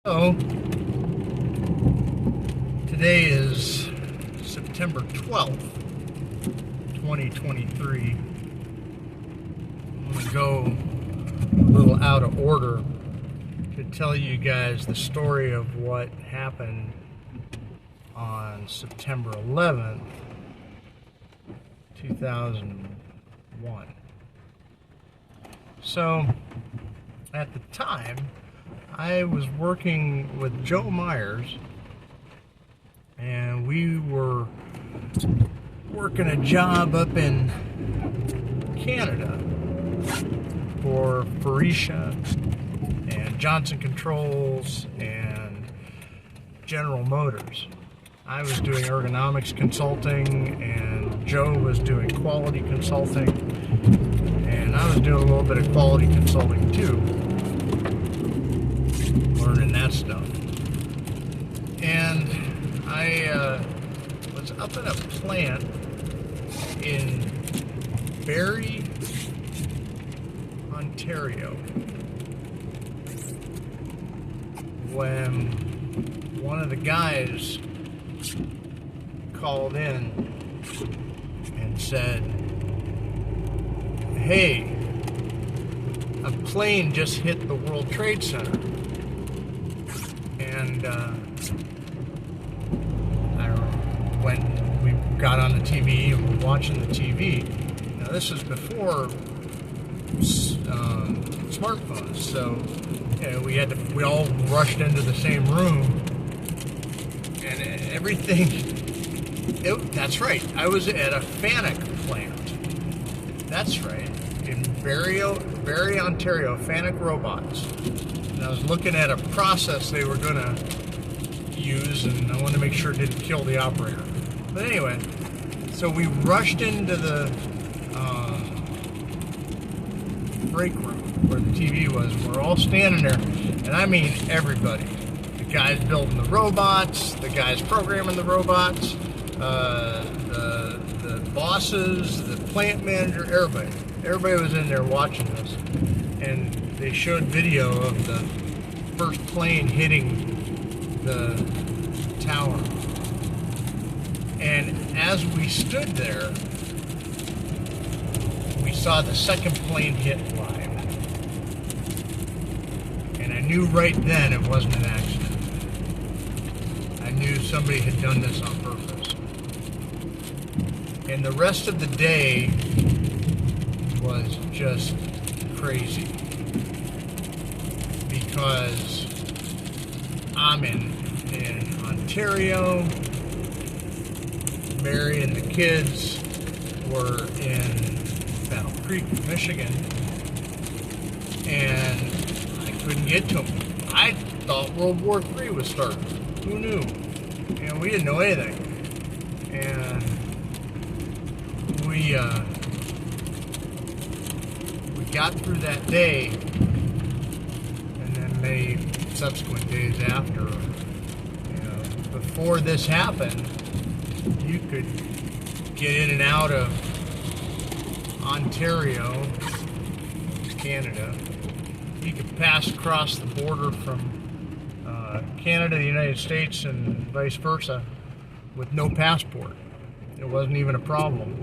So, today is September 12th, 2023. I'm going to go a little out of order to tell you guys the story of what happened on September 11th, 2001. So, at the time, I was working with Joe Myers, and we were working a job up in Canada for Faurecia and Johnson Controls and General Motors. I was doing ergonomics consulting, and Joe was doing quality consulting, and I was doing a little bit of quality consulting too, learning that stuff. And I was up at a plant in Barrie, Ontario, when one of the guys called in and said, "Hey, a plane just hit the World Trade Center." And we got on the TV and were watching the TV. Now this is before smartphones, so we all rushed into the same room, and everything. That's right. I was at a Fanuc plant. That's right, in Barrie, Ontario, Fanuc Robots. And I was looking at a process they were going to use, and I wanted to make sure it didn't kill the operator. But anyway, so we rushed into the break room where the TV was. We're all standing there, and I mean everybody. The guys building the robots, the guys programming the robots, the bosses, the plant manager, everybody. Everybody was in there watching this. And they showed video of the first plane hitting the tower. And as we stood there, we saw the second plane hit live. And I knew right then it wasn't an accident. I knew somebody had done this on purpose. And the rest of the day was just crazy, because I'm in Ontario, Mary and the kids were in Battle Creek, Michigan, and I couldn't get to them. I thought World War III was starting. Who knew? We didn't know anything. And we got through that day, and then many subsequent days after. Before this happened, you could get in and out of Ontario, Canada. You could pass across the border from Canada to the United States and vice versa with no passport. It wasn't even a problem.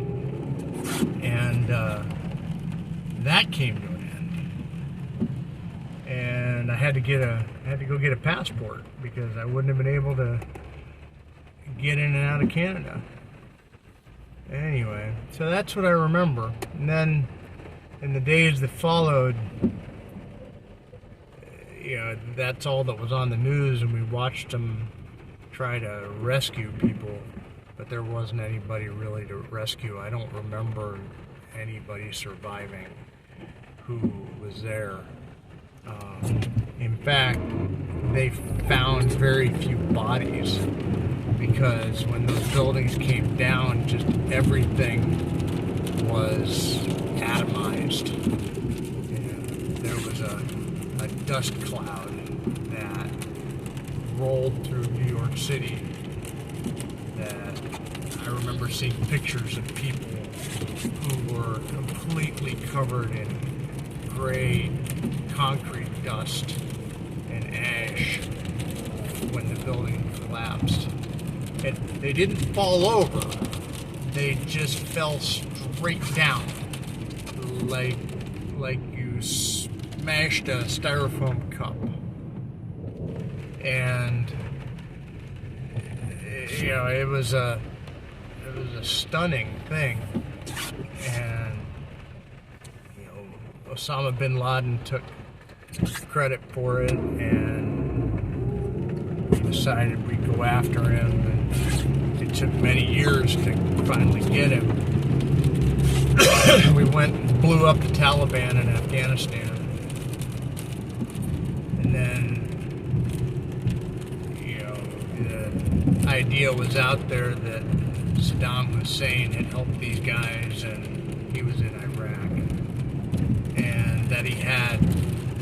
And that came to an end, and I had to go get a passport, because I wouldn't have been able to get in and out of Canada. Anyway, so that's what I remember. And then in the days that followed, that's all that was on the news, and we watched them try to rescue people, but there wasn't anybody really to rescue. I don't remember anybody surviving who was there. In fact, they found very few bodies, because when those buildings came down, just everything was atomized. There was a dust cloud that rolled through New York City, that I remember seeing pictures of people who were completely covered in gray concrete dust and ash building collapsed. And they didn't fall over. They just fell straight down. Like you smashed a styrofoam cup. And it was a stunning thing. And Osama bin Laden took credit for it, and we decided we'd go after him, and it took many years to finally get him. We went and blew up the Taliban in Afghanistan, and then the idea was out there that Saddam Hussein had helped these guys, and he was in Iraq, and that he had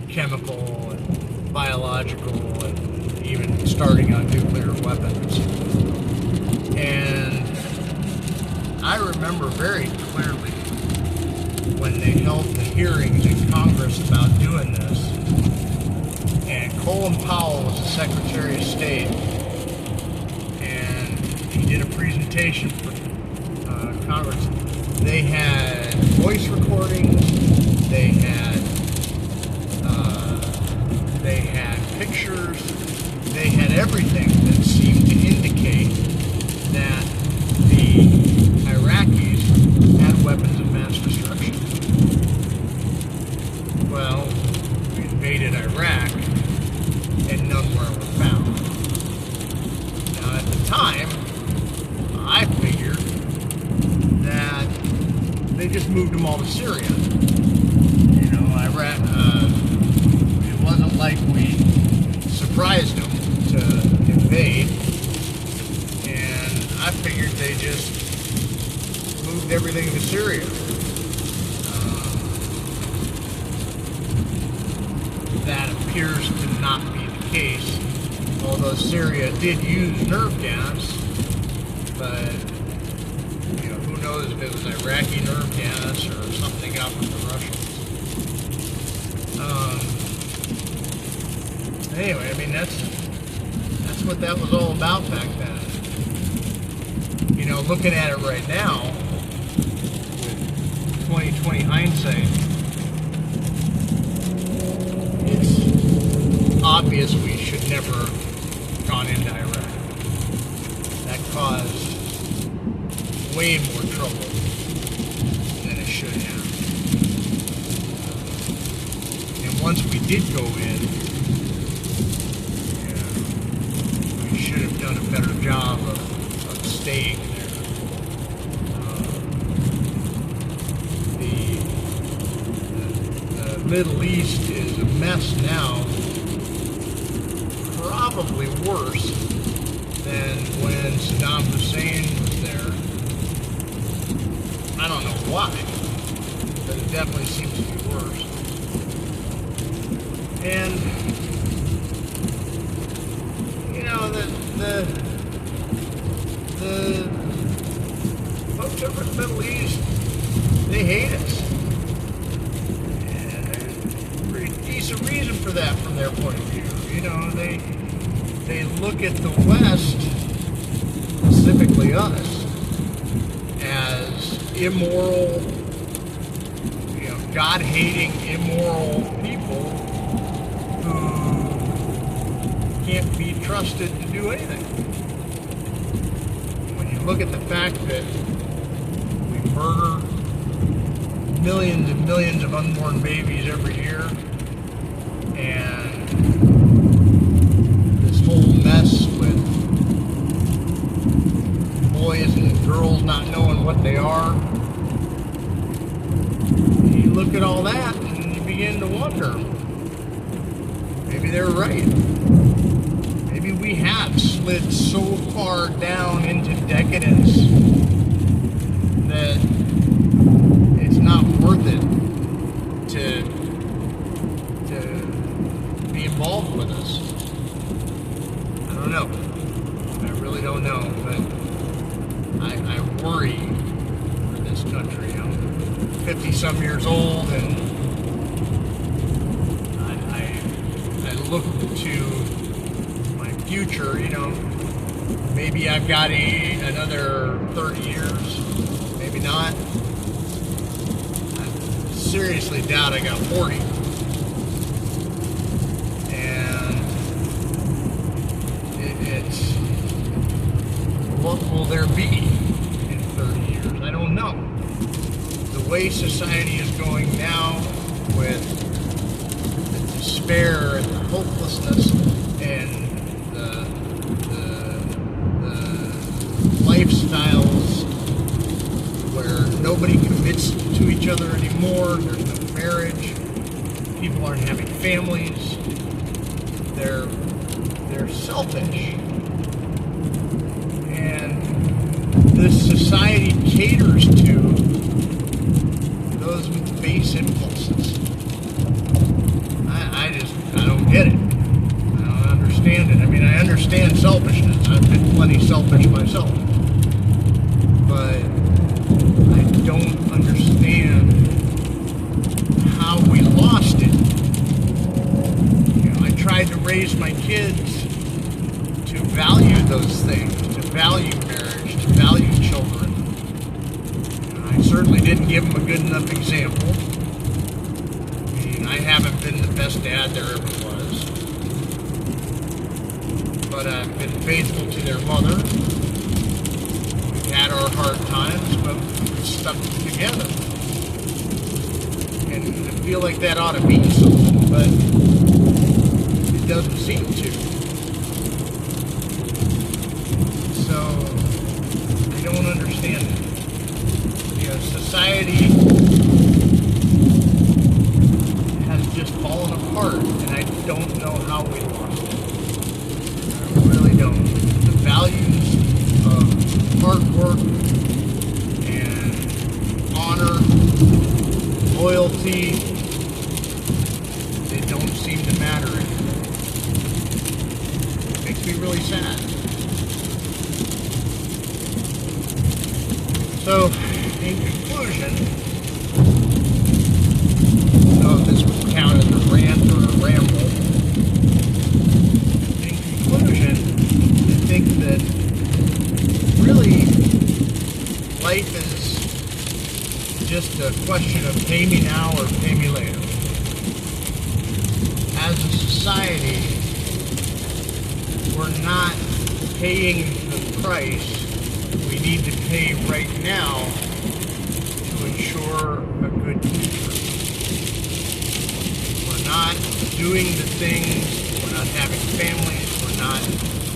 chemical and biological and even starting on nuclear weapons. And I remember very clearly when they held the hearings in Congress about doing this, and Colin Powell was the Secretary of State, and he did a presentation for Congress. They had voice recordings, they had pictures, they had everything that seemed to indicate that the Iraqis had weapons of mass destruction. Well, we invaded Iraq and none were found. Now at the time, I figured that they just moved them all to Syria. Iraq, it wasn't like we surprised them to invade, and I figured they just moved everything to Syria. That appears to not be the case, although Syria did use nerve gas, but who knows if it was Iraqi nerve gas or something out from the Russians. Anyway, I mean, that's what that was all about back then. Looking at it right now, with 20/20 hindsight, it's obvious we should never have gone into Iraq. That caused way more trouble than it should have. And once we did go in, we should have done a better job of staying there. The Middle East is a mess now, probably worse than when Saddam Hussein was there. I don't know why, but it definitely seems to be worse. And the folks over in the Middle East, they hate us. And there's a pretty decent reason for that from their point of view. They look at the West, specifically us, as immoral, God-hating, immoral people who can't be trusted to do anything. When you look at the fact that we murder millions and millions of unborn babies every year, and this whole mess with boys and girls not knowing what they are, you look at all that and you begin to wonder, maybe they're right. Maybe we have slid so far down into decadence that it's not worth it to be involved with us. I don't know. I really don't know, but I worry for this country. I'm 50-some years old, and I look to my future, maybe I've got another 30 years, maybe not. I seriously doubt I got 40. And it's, what will there be in 30 years? I don't know. The way society is going now, with the despair and the hopelessness and the lifestyles where nobody commits to each other anymore, there's no marriage, people aren't having families, they're selfish. And this society caters to those base impulses. I don't get it. I don't understand it. I mean, I understand selfishness. I've been plenty selfish myself. But I don't understand how we lost it. I tried to raise my kids to value those things, to value marriage, to value children. I certainly didn't give them a good enough example. I mean, I haven't been the best dad there ever was. But I've been faithful to their mother. We've had our hard times, but we've stuck together. And I feel like that ought to mean something, but it doesn't seem to. So, I don't understand it. Society has just fallen apart, and I don't know how we lost it. I really don't. The values of hard work and honor, loyalty, they don't seem to matter anymore. It makes me really sad. So, in conclusion, this would count as a rant or a ramble. In conclusion, I think that really life is just a question of pay me now or pay me later. As a society, we're not paying the price we need to pay right now to ensure a good future. We're not doing the things, we're not having families, we're not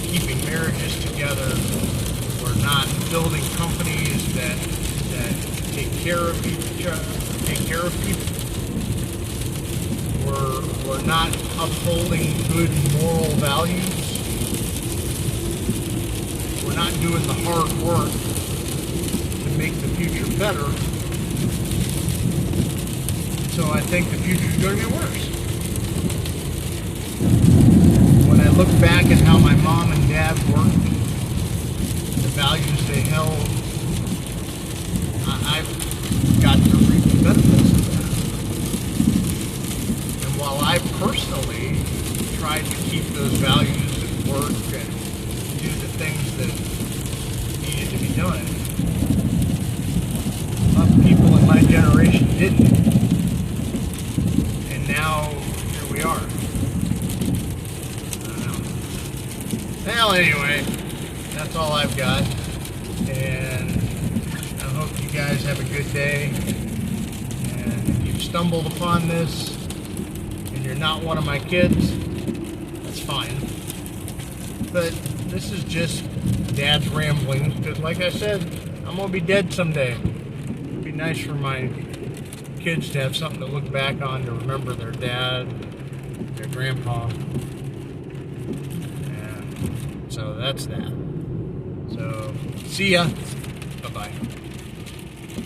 keeping marriages together, we're not building companies that take care of each other, take care of people. We're not upholding good moral values. We're not doing the hard work to make the future better. So I think the future is going to get worse. When I look back at how my mom and dad worked, the values they held, I've got to reap the benefits of that. And while I personally tried to keep those values at work and do the things that needed to be done, people in my generation didn't. And now, here we are. I don't know. Well, anyway, that's all I've got. And I hope you guys have a good day. And if you've stumbled upon this and you're not one of my kids, that's fine. But this is just Dad's ramblings, because like I said, I'm going to be dead someday. It'd be nice for my kids to have something to look back on, to remember their dad, their grandpa. And so that's that. So, see ya. Bye-bye.